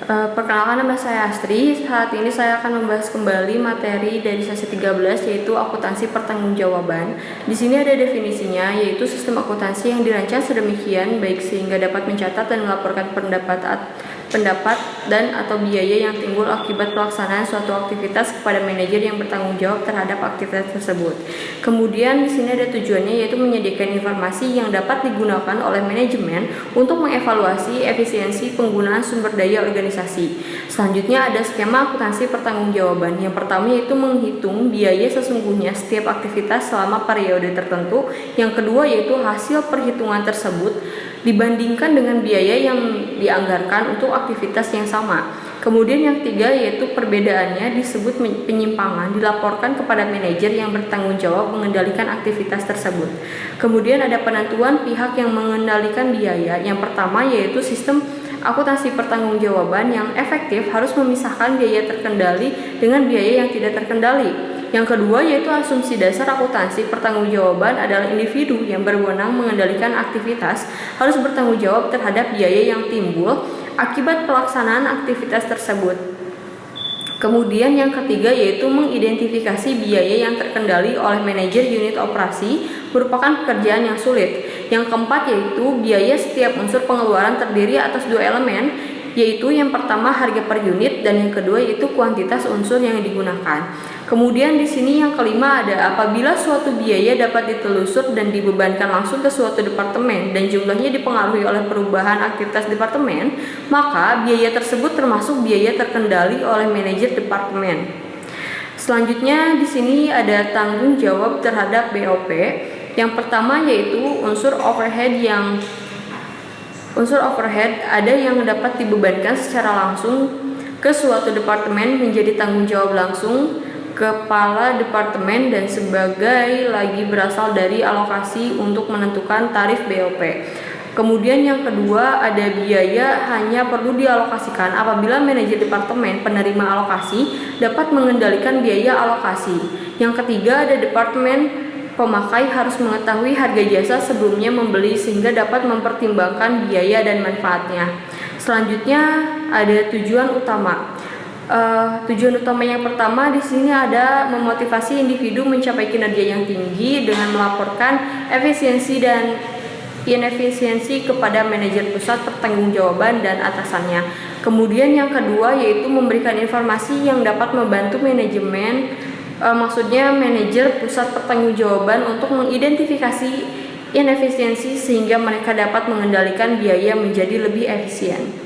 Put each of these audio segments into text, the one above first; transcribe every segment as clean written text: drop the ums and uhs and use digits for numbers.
Perkenalkan, nama saya Astri. Saat ini saya akan membahas kembali materi dari sesi 13, yaitu akuntansi pertanggungjawaban. Di sini ada definisinya, yaitu sistem akuntansi yang dirancang sedemikian baik sehingga dapat mencatat dan melaporkan pendapat dan atau biaya yang timbul akibat pelaksanaan suatu aktivitas kepada manajer yang bertanggung jawab terhadap aktivitas tersebut. Kemudian di sini ada tujuannya, yaitu menyediakan informasi yang dapat digunakan oleh manajemen untuk mengevaluasi efisiensi penggunaan sumber daya organisasi. Selanjutnya ada skema akuntansi pertanggungjawaban. Yang pertama yaitu menghitung biaya sesungguhnya setiap aktivitas selama periode tertentu. Yang kedua yaitu hasil perhitungan tersebut dibandingkan dengan biaya yang dianggarkan untuk aktivitas yang sama. Kemudian yang ketiga yaitu perbedaannya disebut penyimpangan, dilaporkan kepada manajer yang bertanggung jawab mengendalikan aktivitas tersebut. Kemudian ada penentuan pihak yang mengendalikan biaya. Yang pertama yaitu sistem akuntansi pertanggungjawaban yang efektif harus memisahkan biaya terkendali dengan biaya yang tidak terkendali. Yang kedua yaitu asumsi dasar akuntansi pertanggungjawaban adalah individu yang berwenang mengendalikan aktivitas harus bertanggung jawab terhadap biaya yang timbul akibat pelaksanaan aktivitas tersebut. Kemudian yang ketiga yaitu mengidentifikasi biaya yang terkendali oleh manajer unit operasi merupakan pekerjaan yang sulit. Yang keempat yaitu biaya setiap unsur pengeluaran terdiri atas dua elemen, yaitu yang pertama harga per unit dan yang kedua yaitu kuantitas unsur yang digunakan. Kemudian di sini yang kelima ada apabila suatu biaya dapat ditelusur dan dibebankan langsung ke suatu departemen dan jumlahnya dipengaruhi oleh perubahan aktivitas departemen, maka biaya tersebut termasuk biaya terkendali oleh manajer departemen. Selanjutnya di sini ada tanggung jawab terhadap BOP. Yang pertama yaitu unsur overhead ada yang dapat dibebankan secara langsung ke suatu departemen menjadi tanggung jawab langsung kepala departemen dan sebagai lagi berasal dari alokasi untuk menentukan tarif BOP. Kemudian yang kedua ada biaya hanya perlu dialokasikan apabila manajer departemen penerima alokasi dapat mengendalikan biaya alokasi. Yang ketiga ada departemen pemakai harus mengetahui harga jasa sebelumnya membeli sehingga dapat mempertimbangkan biaya dan manfaatnya. Selanjutnya ada tujuan utama. Tujuan utama yang pertama di sini ada memotivasi individu mencapai kinerja yang tinggi dengan melaporkan efisiensi dan inefisiensi kepada manajer pusat pertanggungjawaban dan atasannya. Kemudian yang kedua yaitu memberikan informasi yang dapat membantu manajemen manajer pusat pertanggungjawaban untuk mengidentifikasi inefisiensi sehingga mereka dapat mengendalikan biaya menjadi lebih efisien.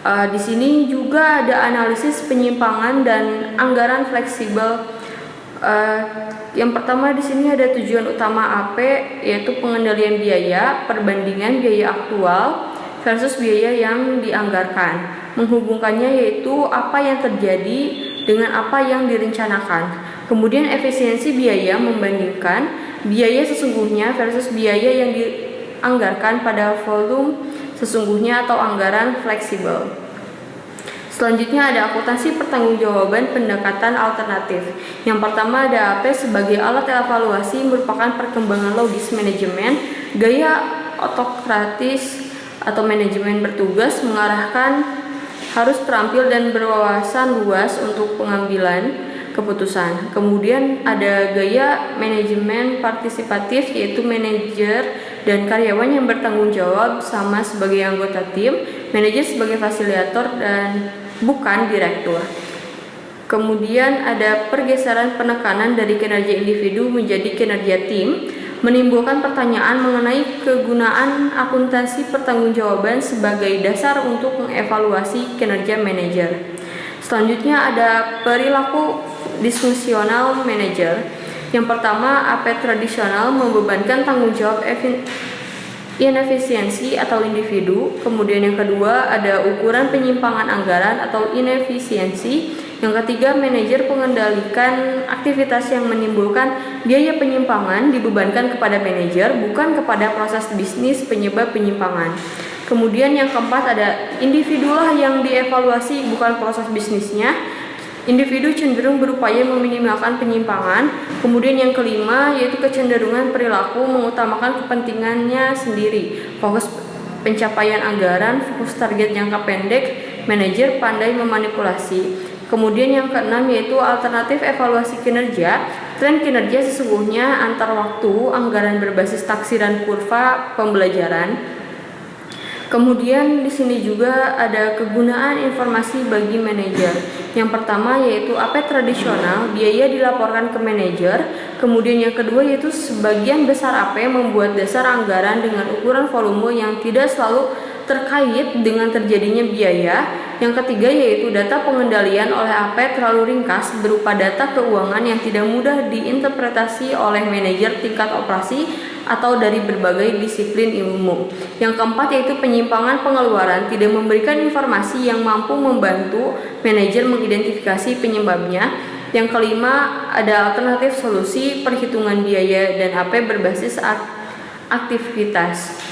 Di sini juga ada analisis penyimpangan dan anggaran fleksibel. Yang pertama di sini ada tujuan utama AP yaitu pengendalian biaya, perbandingan biaya aktual versus biaya yang dianggarkan. Menghubungkannya yaitu apa yang terjadi dengan apa yang direncanakan. Kemudian efisiensi biaya membandingkan biaya sesungguhnya versus biaya yang dianggarkan pada volume sesungguhnya atau anggaran fleksibel. Selanjutnya ada akuntansi pertanggungjawaban pendekatan alternatif. Yang pertama ada AP sebagai alat evaluasi merupakan perkembangan logis manajemen, gaya otokratis atau manajemen bertugas mengarahkan harus terampil dan berwawasan luas untuk pengambilan keputusan. Kemudian ada gaya manajemen partisipatif yaitu manajer dan karyawan yang bertanggung jawab sama sebagai anggota tim, manajer sebagai fasilitator dan bukan direktur. Kemudian ada pergeseran penekanan dari kinerja individu menjadi kinerja tim, menimbulkan pertanyaan mengenai kegunaan akuntansi pertanggungjawaban sebagai dasar untuk mengevaluasi kinerja manajer. Selanjutnya ada perilaku disfungsional manajer. Yang pertama, AP tradisional membebankan tanggung jawab inefisiensi atau individu. Kemudian yang kedua ada ukuran penyimpangan anggaran atau inefisiensi. Yang ketiga, manajer mengendalikan aktivitas yang menimbulkan biaya penyimpangan dibebankan kepada manajer, bukan kepada proses bisnis penyebab penyimpangan. Kemudian yang keempat ada individulah yang dievaluasi, bukan proses bisnisnya. Individu cenderung berupaya meminimalkan penyimpangan. Kemudian yang kelima yaitu kecenderungan perilaku mengutamakan kepentingannya sendiri. Fokus pencapaian anggaran, fokus target jangka pendek, manajer pandai memanipulasi. Kemudian yang keenam yaitu alternatif evaluasi kinerja. Tren kinerja sesungguhnya antar waktu, anggaran berbasis taksiran kurva pembelajaran. Kemudian di sini juga ada kegunaan informasi bagi manajer. Yang pertama yaitu AP tradisional, biaya dilaporkan ke manajer. Kemudian yang kedua yaitu sebagian besar AP membuat dasar anggaran dengan ukuran volume yang tidak selalu terkait dengan terjadinya biaya. Yang ketiga yaitu data pengendalian oleh AP terlalu ringkas berupa data keuangan yang tidak mudah diinterpretasi oleh manajer tingkat operasi atau dari berbagai disiplin ilmu. Yang keempat yaitu penyimpangan pengeluaran, tidak memberikan informasi yang mampu membantu manajer mengidentifikasi penyebabnya. Yang kelima ada alternatif solusi perhitungan biaya dan AP berbasis aktivitas.